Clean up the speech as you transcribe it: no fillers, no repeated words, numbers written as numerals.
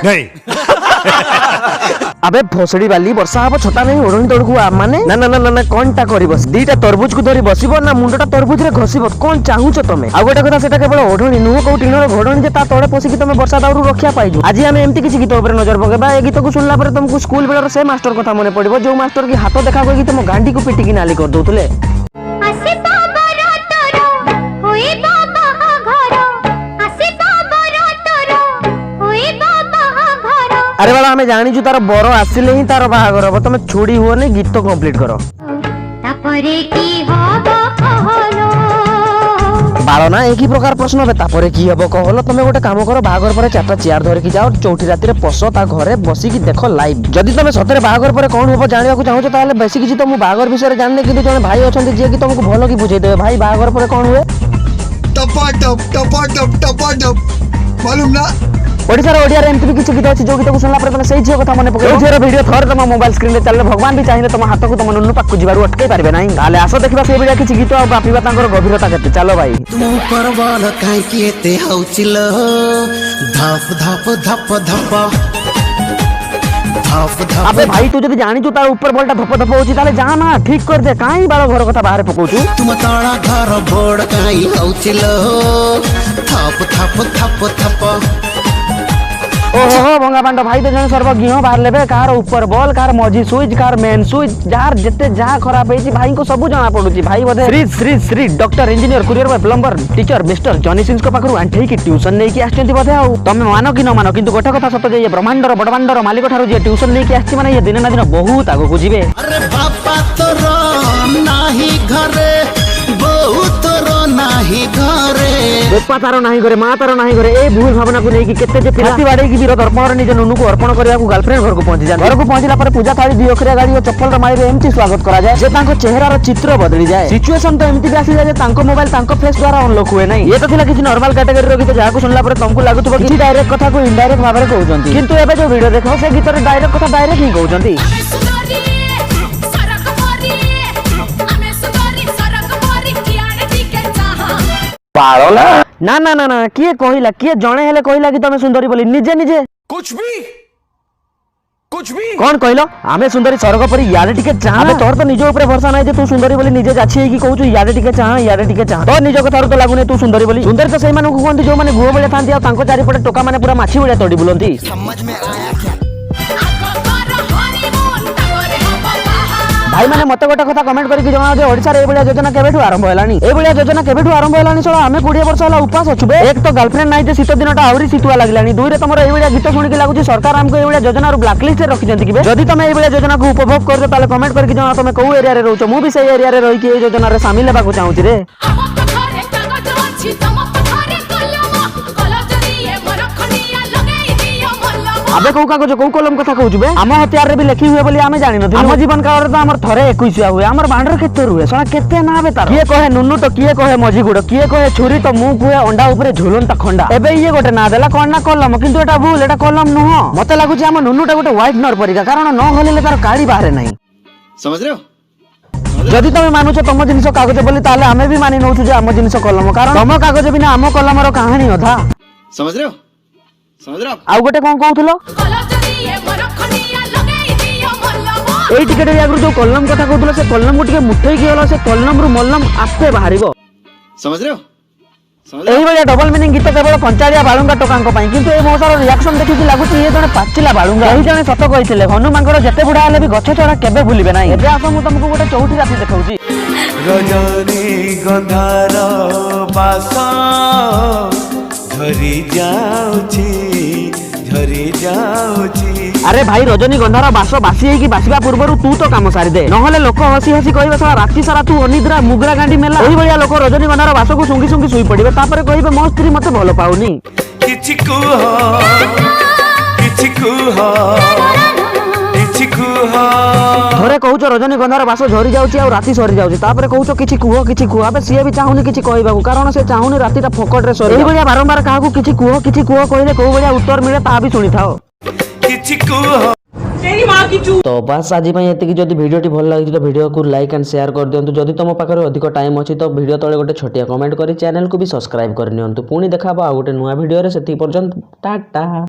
नहीं। अबे भोसड़ी वाली वर्षा हम छता नहीं ओढ़नी तोड़कू माने ना ना ना ना कोनटा करिवस दीटा तरबुज को धरी बसिबो ना मुंडटा तरबुज रे घसिबो कोन चाहुचो तमे आ गोटे कथा सेटा केवल ओढ़नी नुह को टिणर घोड़नी जे ता तोड़े पोसी कि तमे वर्षा दाउरु रक्षा पाइजु आज हम एमती किछि गीत ऊपर नजर पकेबा ए गीत को सुनला पर तुमको स्कूल बेलर से मास्टर कथा मने पड़िबो जो मास्टर की हाथ देखा कोइ कि तुम गांडी को पिटी की नाली कर दोतले अरे बाला हमें जानी छु तार बरो आसिले ही तार बाहागर हबो तमे छोड़ी हो नै गीत तो कंप्लीट करो तापरे की हबो कहलो बालो ना एक ही प्रकार प्रश्न बे तापरे की हबो कहलो तमे गोटे काम करो बाहागर परे चारटा चेयर धरि की जाओ चौठी राती रे पसो ता घरे बसी की देखो लाइव जदी तमे सतरे बाहागर परे कोन हबो जानिया को चाहो ताले बेसी किछि तो मु बाहागर विषय रे जानने किंतु जने भाई अछंती जे कि तुमको भलो की बुझे देबे भाई बाहागर परे कोन हुए टप मालूम ना ओडिसा रे ओडिया रे एमती किछि गीत अछि जो गीत को सुनला पर तमे सही झियो कथा मने पके ओ झियो वीडियो थर तम मोबाइल स्क्रीन रे चलले भगवान भी चाहिए तम हाथ को तम नुनु पाक को जिबारु अटकै पारबे नाही ताले आसो देखिबा से वीडियो किछि गीत आ बापिबा तांकर गभीरता केते चलो भाई तुम ऊपर वाला काई केते हौचिल धप धप धप धप अबे भाई तू जदी जानि छु तार ऊपर बॉलटा धप धप होछि ताले जा ना ठीक कर दे काई बारो घर कथा बाहर पकोछु तुम ताळा घर बोर्ड काई हौचिल थप थप थप थप ओहो भंगा पांडा भाई तो जने सर्वज्ञ बाहर लेबे कार ऊपर बॉल कार मझी स्विच कार मेन स्विच जार जते जा खराब हेची भाई को सब जाना पडुची भाई बधे Shri doctor engineer courier boy plumber teacher mister Johnny Sins को पाखरु आंठई की ट्यूशन नै की आछंती बधे आ तमे मानो कि न मानो किंतु गोटे कथा सत जे ये ब्रह्मांडर बडमांडर मालिक ठारु जे ट्यूशन नै की आछी माने ये दिन ना दिन बहुत आगो को जिवे अरे बापा तोर नाही घरे बहुत नाही घरे बापा तारो नाही घरे मां तारो नाही घरे ए भूल भावना को नै की केते जे फिराती बाडे की वीर दर्पण निज नुनु को अर्पण करिया को गर्लफ्रेंड घर को पहुंची जाय घर को पहुंचला पर पूजा थाली दी ओखरिया गाड़ी और चप्पल र मारी एमती स्वागत करा जाय जे तांको चेहरा रो चित्र बदली जाय सिचुएशन तो एमती भी आसी जाय जे तांको मोबाइल तांको फेस द्वारा अनलॉक हुए नै ये तो थिला किछि नॉर्मल कैटेगरी रो गीत जा को सुनला पर तुमको लागुतबो कि डायरेक्ट कथा को इनडायरेक्ट भाबरे कहउजंती किंतु एबे जो वीडियो देखो से गीत रे डायरेक्ट कथा डायरेक्ट ही कहउजंती पारोला ना ना ना ना किए कहिला किए जणे हेले कहिला कि तमे सुंदरी बोली निजे निजे कुछ भी कौन कहलो आमे सुंदरी स्वर्ग परी याडे टिके चाह अबे तोर तो निजो ऊपर भरोसा नै जे तू सुंदरी बोली निजे जाछि कि कहू छु याडे टिके चाह तो निजो कथार तो लागुने तू सुंदरी बोली सुंदरी तो सही मानु को कोंती जो माने गुहो बळे थांती आ तांको चारि पटे टोका माने पूरा माछी बळे तोडी बुलंती समझ में आया क्या भाई माने मते गोटे कथा कमेंट करके जणा जे ओडिसा रे एबळिया योजना केबेठु आरंभ हेलानी एबळिया योजना केबेठु आरंभ हेलानी सोला हमें 20 वर्ष होला उपास अछुबे एक तो गर्लफ्रेंड नै जे शीत दिनटा आउरी शीतुआ लागलानी दुई रे तमरो एबळिया गीत सुनि के लागुची सरकार हमको एबळिया योजना रो ब्लैक लिस्ट रे रखि जंती किबे जदी तमे एबळिया योजना को उपभोग करते ताले कमेंट करके जणा तमे को एरिया रे रहउछो मु भी सही एरिया रे रही के ए योजना रे शामिल लेबा को चाहूची रे अबे को कागज को कलम कथा कहू बे हम हथियार रे भी लिखी हुए बोली हमें जानि नथि हम जीवन काल रे तो हमर थरे 21 हुए हमर बांडर केते रुए सला केते ना बे तार किए कहे नुनु तो किए कहे मझी गुड़ किए कहे छुरी तो मुंह कुए अंडा ऊपर झुलन त खंडा एबे ये गोटे ना देला कोन ना कलम किंतु एटा भूल एटा कलम नुह मते लागु जे हम नुनुटा गोटे व्हाइट नर परिका कारण न होलेले तार काडी बाहरे नाही समझ रहे हो जदि तमे मानुछ तम जिंस कागज बोली ताले हमें भी मानि नउछु जे हम जिंस कलम कारण तम कागज बिना हम कलम रो कहानी अधा समझ रहे हो आउ गोटे कोन कहउथलो एई टिकेट रे आगु जो कलम कथा कहउथलो से कलम को टिके मुठै के होला से कलम रु मलम आपे बाहरिबो समझ रहे हो एही बलिया डबल मीनिंग गीत केवल कंचारिया बाळुंगा टोकांको पई किंतु ए मोसार रिएक्शन देखि कि लागुची ए जने पाचिला बाळुंगा एही जने सत कहिथिले हनुमानकर जते बुढा हले भी गछ चढ़ा केबे भूलिबे नाही एबे आसो मु तुमको गोटे चौठी राती देखाउची रजनी गंधार बासा झरी जाउची अरे भाई रजनी गंधार बास बासी है कि बासिबा पूर्वरु तू तो काम सारी दे नहले लोक हसी हसी कहबे सारा राती सारा तू अनिद्रा मुगरा गांडी मेला ओही बलिया लोक रजनी गंधार बास को सुंगी सुंगी सुई पड़िबे तापरे कहबे मो स्त्री मते भलो पाउनी किछि कुह थोरे कहूछ रजनी गंधार बास झरी जाउची आ राती सरी जाउची तापरे कहूछ किछि कुह अबे सिए भी चाहुनी किछि कहबाकू कारण से चाहुनी रातीटा फकट रे सरी एही बलिया बारंबार काहाकू किछि कुह कहले को बलिया उत्तर मिले ता भी सुनी थाओ किछि कुह तेरी मां की चू तो बस आज पई एति कि जदी वीडियोटी भल लागि तो वीडियो को लाइक एंड शेयर कर दियंतु जदी तम पाखरे अधिक टाइम अछि तो वीडियो तळे गोटे छोटिया कमेंट करी चैनल को भी सब्सक्राइब कर नियंतु पुणी देखाबो आ गोटे नुवा वीडियो रे सेति पर्यंत टाटा।